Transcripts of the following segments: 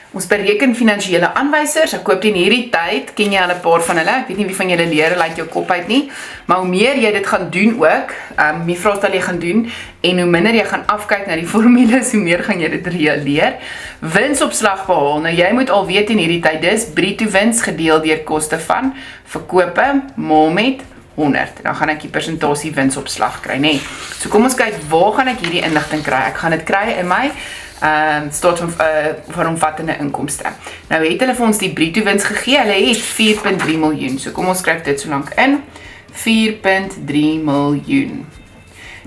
Ons bereken finansiële aanwysers. Ek koop teen hierdie tyd, ken jy al 'n paar van hulle. Ek weet nie wie van julle leer uit jou kop uit nie, maar hoe meer jy dit gaan doen ook, die vraestel jy gaan doen en hoe minder jy gaan afkyk na die formules, hoe meer gaan jy dit leer. Winsopslag behaal. Nou jy moet al weet in hierdie tyd dis bruto wins gedeel deur koste van verkope maal met 100. Dan gaan ek die persentasie winsopslag kry, nê. So kom ons kyk, waar gaan ek hierdie inligting kry? Ek gaan dit kry in my staat van omvattende inkomste. Nou het hulle vir ons die bruto wins gegee, hulle het 4.3 miljoen. So kom ons skryf dit so lank in. 4.3 miljoen.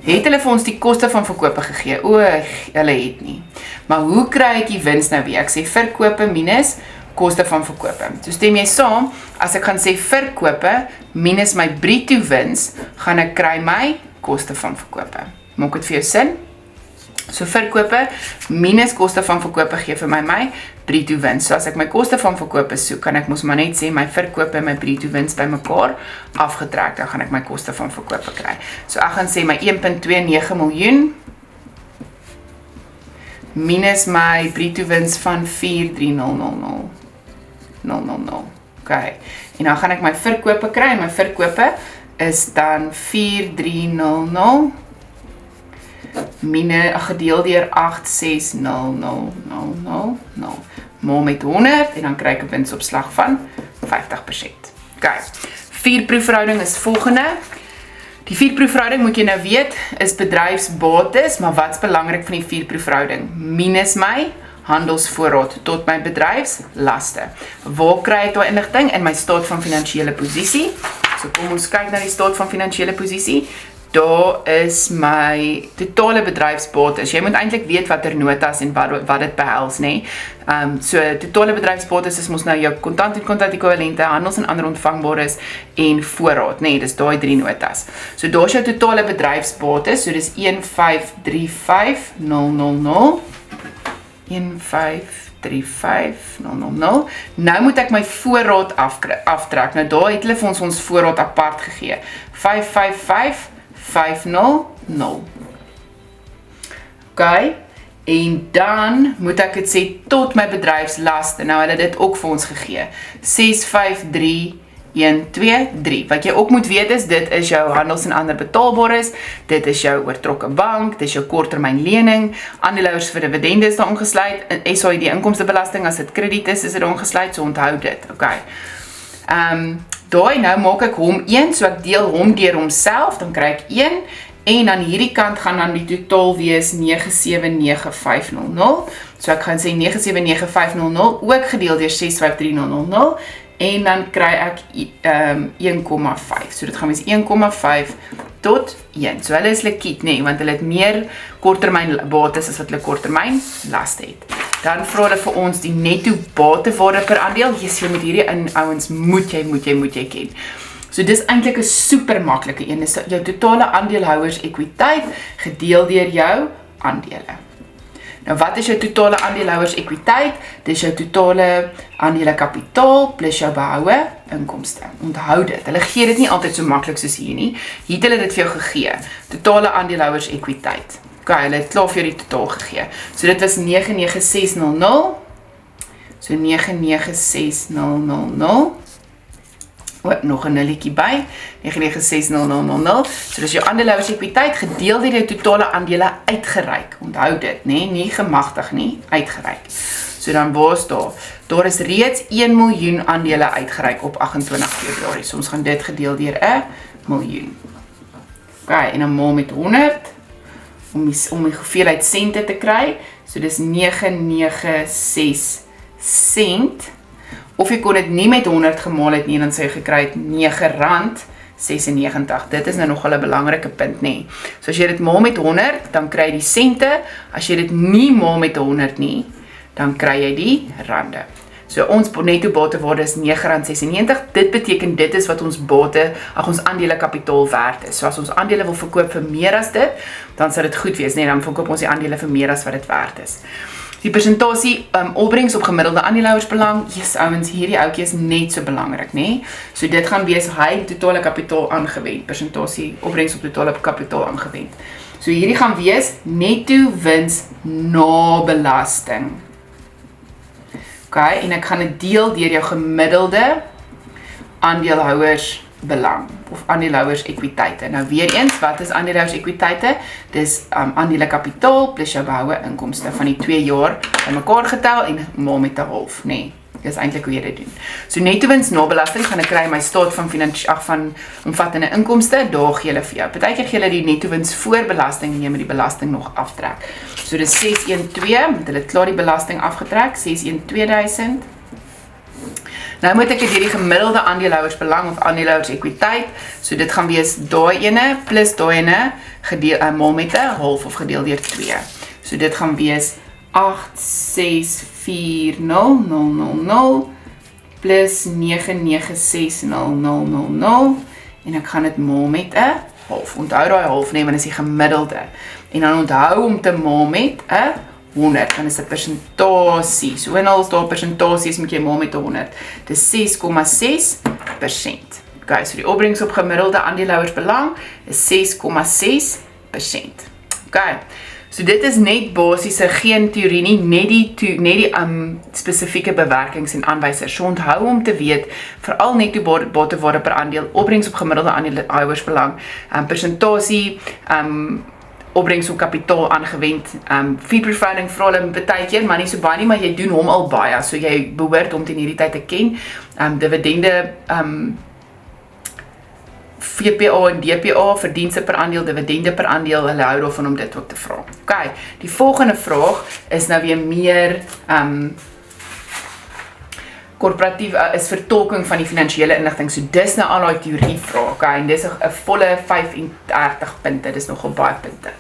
Het hulle vir ons die koste van verkope gegee? Hulle het nie. Maar hoe kry ek die wins nou weer? Ek sê verkope minus koste van verkope. So stem jy saam, as ek gaan sê verkope minus my bruto wins, gaan ek kry my koste van verkope. Maak dit vir jou sin? So verkope minus koste van verkope gee vir my bruto wins. So as ek my koste van verkope soek, kan ek mos maar net sê my verkope en my bruto wins by mekaar afgetrek, dan gaan ek my koste van verkope kry. So ek gaan sê my 1.29 miljoen minus my bruto wins van 43000. Okay. En dan gaan ek my verkope kry, en my verkope is dan 4300 gedeel deur 8600000 maal met 100 en dan kry ek 'n winsopslag van 50%. Okay. 4-proefverhouding is volgende. Die 4-proefverhouding moet jy nou weet is bedryfsbates, maar wat's belangrik van die 4-proefverhouding? Minus my handelsvoorraad tot my bedryfslaste. Waar kry ek daai inligting? In my staat van finansiële posisie. So kom ons kyk na die staat van finansiële posisie. Daar is my totale bedryfsbates. Jy moet eintlik weet watter notas en wat dit behels, nê. So totale bedryfsbates is mos nou jou kontant en kontant-ekwivalente, handels en ander ontvangbares en voorraad, nê. Dis daai 3 notas. So daar is jou totale bedryfsbates, so dis 1535000. 1535000. Nou moet ek my voorraad aftrek. Nou daar het hulle vir ons voorraad apart gegee. 555500. Okay. En dan moet ek dit sê tot my bedryfslaste. Nou hulle dit ook vir ons gegee. 653123. Wat jy ook moet weet is, dit is jou handels en ander betaalbares, dit is jou oortrokke bank, dit is jou korttermyn lening, aandeelhouers vir dividende is daar ongesluit, SAID inkomstebelasting, as dit krediet is dit ongesluit, so onthou dit. Okay. Daai nou maak ek hom 1, so ek deel hom deur homself, dan kry ek 1, en aan hierdie kant gaan dan die totaal wees 979500, so ek gaan sê 979500, ook gedeel deur 653000, en dan kry ek 1,5, so dit gaan wees 1,5 tot 1, so hulle is liquied, nee, want hulle het meer korttermyn bates as wat hulle korttermyn laste het. Dan vra hulle vir ons die netto batewaarde per aandeel. Jy met hierdie ouens moet jy ken. So dis eintlik 'n super maklike een. Dis jou totale aandeelhouers ekwiteit gedeel deur jou aandele. Nou wat is jou totale aandeelhouers ekwiteit? Dis jou totale aandele kapitaal plus jou behoue inkomste. Onthou dit. Hulle gee dit nie altyd so maklik soos hier nie. Hier het hulle dit vir jou gegee. Totale aandeelhouers ekwiteit. Okay, hulle het klaar vir jou die totaal gegee. So dit was 99600. So 99600. Nog 'n nulletjie by. 9960000. So dis jou aandeelhouers ekwiteit gedeel deur jou totale aandele uitgereik. Onthou dit, nê? Nie gemagtig nie, uitgereik. So dan was daar is reeds 1 miljoen aandele uitgereik op 28 Februarie. So ons gaan dit gedeel deur 1 miljoen. Okay, en dan maal met 100 om die hoeveelheid sente te kry. So dis 996 sent. Of jy kon dit nie met 100 gemaal het nie, dan sê jy gekry het R9.96. Dit is nou nogal 'n belangrike punt, nê. So as jy dit maal met 100, dan kry jy die sente. As jy dit nie maal met 100 nie, dan kry jy die rande. So ons netto batewaarde is R9.96. Dit beteken dit is wat ons ons aandele kapitaal werd is. So as ons aandele wil verkoop vir meer as dit, dan sal dit goed wees, nee, dan verkoop ons die aandele vir meer as wat dit werd is. Die persentasie opbrengs op gemiddelde aandeelhouersbelang, yes ouens, hierdie ouetjie is net so belangrik, nê? So dit gaan wees hy totale kapitaal aangewend, persentasie opbrengs op totale kapitaal aangewend. So hierdie gaan wees netto wins na belasting. Okay, en ek gaan dit deel deur jou gemiddelde aandeelhouersbelang of aandeelhouersekwiteite. Nou weer eens, wat is aandeelhouersekwiteite? Dis aandele kapitaal plus jou behoue inkomste van die 2 jaar bymekaar getel en maal met 'n half, nee. Dis eintlik hoe jy dit doen. So netto wins na belasting gaan ek kry my staat van omvattende inkomste, daar gee hulle vir jou. Partykeer gee hulle die netto wins voor belasting en jy moet die belasting nog aftrek. So dis 612, want hulle het klaar die belasting afgetrek, 612.000. Nou moet ek dit hierdie gemiddelde aandeelhouersbelang of aandeelhouersekwiteit, so dit gaan wees daai ene plus daai ene maal met 'n half of gedeel deur 2. So dit gaan wees 8640000 plus 9960000 en ek gaan dit maal met 'n half. Onthou daai half neem, want is die gemiddelde. En dan onthou om te maal met 'n 100, dan is dit persentasie. So en als daar persentasies moet jy maal met 100. Dis 6,6%. Okay, so die opbrengs op gemiddelde aandeelhouersbelang is 6,6%. Okay. So dit is net basiese, geen teorie nie, net die spesifieke bewerkings en aanwysers. So onthou om te weet, veral netto batewaarde per aandeel, opbrengs op gemiddelde aandeelhouersbelang, persentasie, opbrengs op kapitaal aangewend, fee profiling vra hulle baie keer, maar nie so baie nie, maar jy doen hom al baie, so jy behoort om teen hierdie tyd te ken, dividende, VPA en DPA, verdienste per aandeel, dividende per aandeel, hulle hou daarvan om dit ook te vra. Okay, die volgende vraag is nou weer meer korporatief, is vertolking van die finansiële inligting, so dis nou al die teorie vraag, okay, en dis 'n volle 35 punte, dis nogal baie punte.